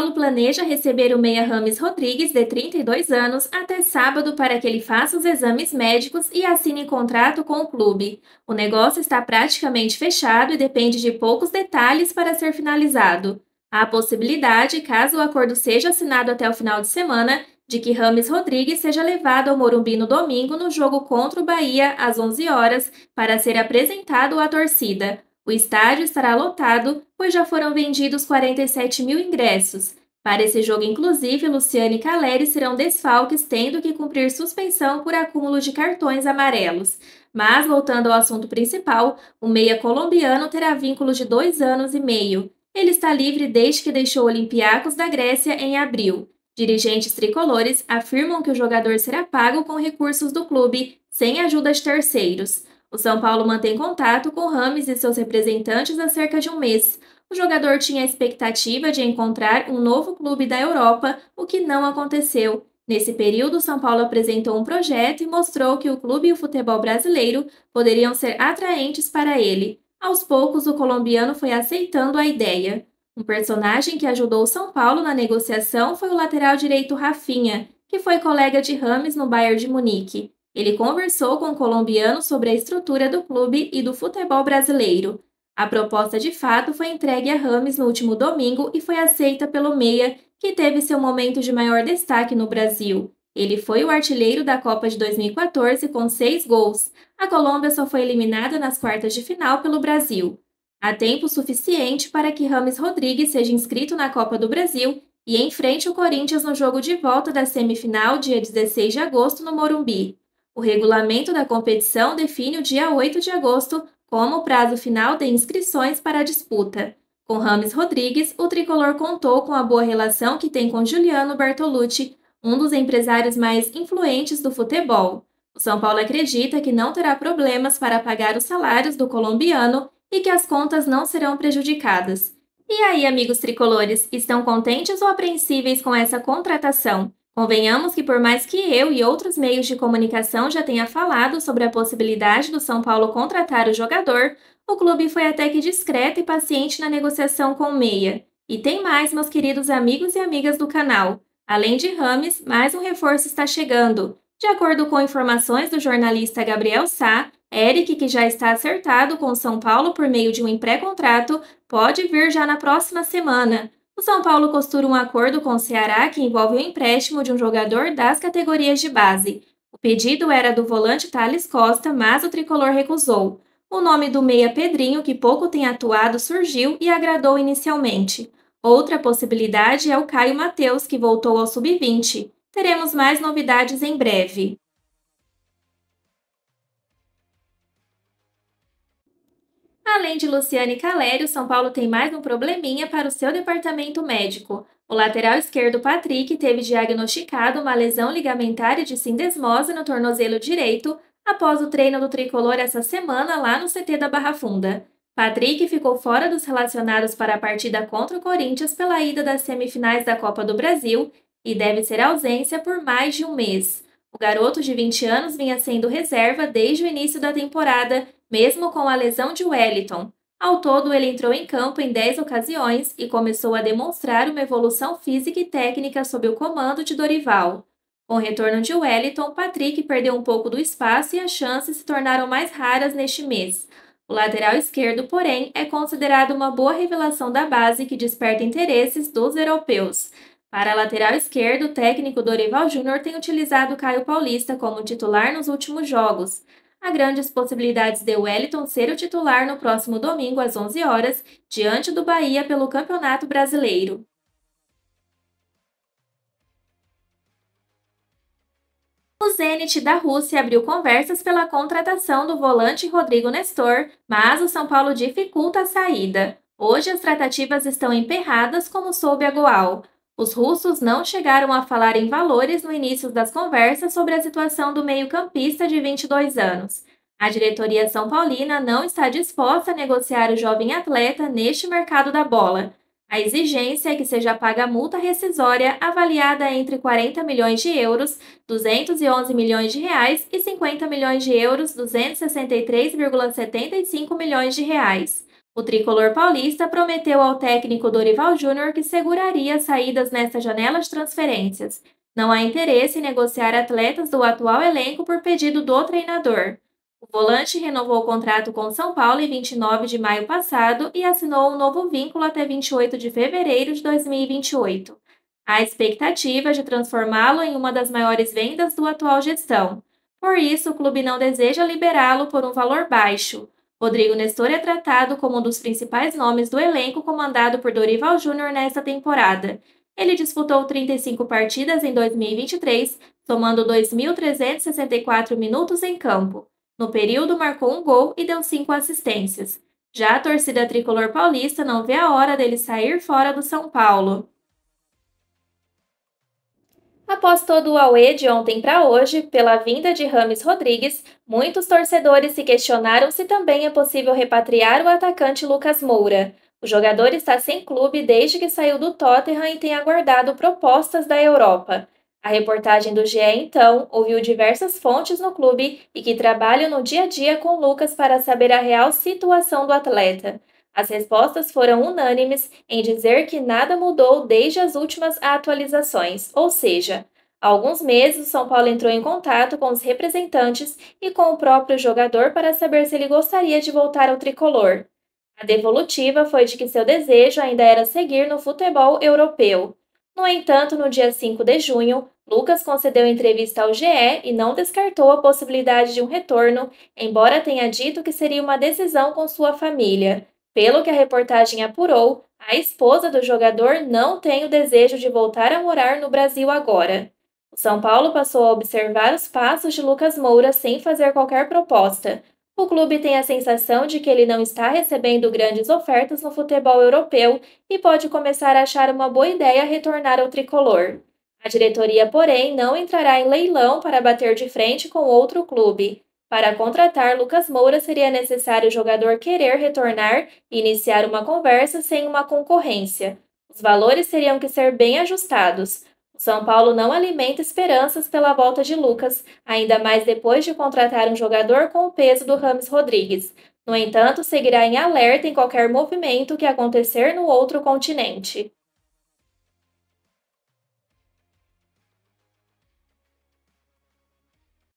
Paulo planeja receber o meia Rames Rodrigues, de 32 anos, até sábado para que ele faça os exames médicos e assine contrato com o clube. O negócio está praticamente fechado e depende de poucos detalhes para ser finalizado. Há a possibilidade, caso o acordo seja assinado até o final de semana, de que Rames Rodrigues seja levado ao Morumbi no domingo no jogo contra o Bahia, às 11 horas, para ser apresentado à torcida. O estádio estará lotado, pois já foram vendidos 47 mil ingressos. Para esse jogo, inclusive, Luciano e Caleri serão desfalques, tendo que cumprir suspensão por acúmulo de cartões amarelos. Mas, voltando ao assunto principal, o meia colombiano terá vínculo de 2 anos e meio. Ele está livre desde que deixou o Olympiacos da Grécia em abril. Dirigentes tricolores afirmam que o jogador será pago com recursos do clube, sem ajuda de terceiros. O São Paulo mantém contato com Rames e seus representantes há cerca de um mês. O jogador tinha a expectativa de encontrar um novo clube da Europa, o que não aconteceu. Nesse período, o São Paulo apresentou um projeto e mostrou que o clube e o futebol brasileiro poderiam ser atraentes para ele. Aos poucos, o colombiano foi aceitando a ideia. Um personagem que ajudou o São Paulo na negociação foi o lateral direito Rafinha, que foi colega de Rames no Bayern de Munique. Ele conversou com o colombiano sobre a estrutura do clube e do futebol brasileiro. A proposta de fato foi entregue a Rames no último domingo e foi aceita pelo meia, que teve seu momento de maior destaque no Brasil. Ele foi o artilheiro da Copa de 2014 com 6 gols. A Colômbia só foi eliminada nas quartas de final pelo Brasil. Há tempo suficiente para que Rames Rodrigues seja inscrito na Copa do Brasil e enfrente o Corinthians no jogo de volta da semifinal, dia 16 de agosto, no Morumbi. O regulamento da competição define o dia 8 de agosto como o prazo final de inscrições para a disputa. Com Rames Rodrigues, o tricolor contou com a boa relação que tem com Giuliano Bertolucci, um dos empresários mais influentes do futebol. O São Paulo acredita que não terá problemas para pagar os salários do colombiano e que as contas não serão prejudicadas. E aí, amigos tricolores, estão contentes ou apreensíveis com essa contratação? Convenhamos que por mais que eu e outros meios de comunicação já tenha falado sobre a possibilidade do São Paulo contratar o jogador, o clube foi até que discreto e paciente na negociação com o meia. E tem mais, meus queridos amigos e amigas do canal. Além de Rames, mais um reforço está chegando. De acordo com informações do jornalista Gabriel Sá, Eric, que já está acertado com o São Paulo por meio de um pré-contrato, pode vir já na próxima semana. O São Paulo costura um acordo com o Ceará que envolve o empréstimo de um jogador das categorias de base. O pedido era do volante Thales Costa, mas o tricolor recusou. O nome do meia Pedrinho, que pouco tem atuado, surgiu e agradou inicialmente. Outra possibilidade é o Caio Mateus, que voltou ao sub-20. Teremos mais novidades em breve. Além de Luciano e Caleri, o São Paulo tem mais um probleminha para o seu departamento médico. O lateral esquerdo Patrick teve diagnosticado uma lesão ligamentar de sindesmose no tornozelo direito após o treino do tricolor essa semana lá no CT da Barra Funda. Patrick ficou fora dos relacionados para a partida contra o Corinthians pela ida das semifinais da Copa do Brasil e deve ser ausência por mais de um mês. O garoto de 20 anos vinha sendo reserva desde o início da temporada, mesmo com a lesão de Wellington. Ao todo, ele entrou em campo em 10 ocasiões e começou a demonstrar uma evolução física e técnica sob o comando de Dorival. Com o retorno de Wellington, Patrick perdeu um pouco do espaço e as chances se tornaram mais raras neste mês. O lateral esquerdo, porém, é considerado uma boa revelação da base que desperta interesses dos europeus. Para a lateral esquerdo, o técnico Dorival Júnior tem utilizado Caio Paulista como titular nos últimos jogos. Há grandes possibilidades de Wellington ser o titular no próximo domingo às 11 horas, diante do Bahia pelo Campeonato Brasileiro. O Zenit da Rússia abriu conversas pela contratação do volante Rodrigo Nestor, mas o São Paulo dificulta a saída. Hoje as tratativas estão emperradas, como soube a Goal. Os russos não chegaram a falar em valores no início das conversas sobre a situação do meio-campista de 22 anos. A diretoria são paulina não está disposta a negociar o jovem atleta neste mercado da bola. A exigência é que seja paga a multa rescisória avaliada entre 40 milhões de euros, 211 milhões de reais e 50 milhões de euros, 263,75 milhões de reais. O tricolor paulista prometeu ao técnico Dorival Júnior que seguraria as saídas nesta janela de transferências. Não há interesse em negociar atletas do atual elenco por pedido do treinador. O volante renovou o contrato com o São Paulo em 29 de maio passado e assinou um novo vínculo até 28 de fevereiro de 2028. Há expectativa de transformá-lo em uma das maiores vendas do atual gestão. Por isso, o clube não deseja liberá-lo por um valor baixo. Rodrigo Nestor é tratado como um dos principais nomes do elenco comandado por Dorival Júnior nesta temporada. Ele disputou 35 partidas em 2023, somando 2.364 minutos em campo. No período, marcou um gol e deu 5 assistências. Já a torcida tricolor paulista não vê a hora dele sair fora do São Paulo. Após todo o auê de ontem para hoje, pela vinda de Rames Rodrigues, muitos torcedores se questionaram se também é possível repatriar o atacante Lucas Moura. O jogador está sem clube desde que saiu do Tottenham e tem aguardado propostas da Europa. A reportagem do GE, então, ouviu diversas fontes no clube e que trabalham no dia a dia com Lucas para saber a real situação do atleta. As respostas foram unânimes em dizer que nada mudou desde as últimas atualizações, ou seja, há alguns meses o São Paulo entrou em contato com os representantes e com o próprio jogador para saber se ele gostaria de voltar ao tricolor. A devolutiva foi de que seu desejo ainda era seguir no futebol europeu. No entanto, no dia 5 de junho, Lucas concedeu entrevista ao GE e não descartou a possibilidade de um retorno, embora tenha dito que seria uma decisão com sua família. Pelo que a reportagem apurou, a esposa do jogador não tem o desejo de voltar a morar no Brasil agora. O São Paulo passou a observar os passos de Lucas Moura sem fazer qualquer proposta. O clube tem a sensação de que ele não está recebendo grandes ofertas no futebol europeu e pode começar a achar uma boa ideia retornar ao tricolor. A diretoria, porém, não entrará em leilão para bater de frente com outro clube. Para contratar Lucas Moura, seria necessário o jogador querer retornar e iniciar uma conversa sem uma concorrência. Os valores teriam que ser bem ajustados. O São Paulo não alimenta esperanças pela volta de Lucas, ainda mais depois de contratar um jogador com o peso do Rames Rodrigues. No entanto, seguirá em alerta em qualquer movimento que acontecer no outro continente.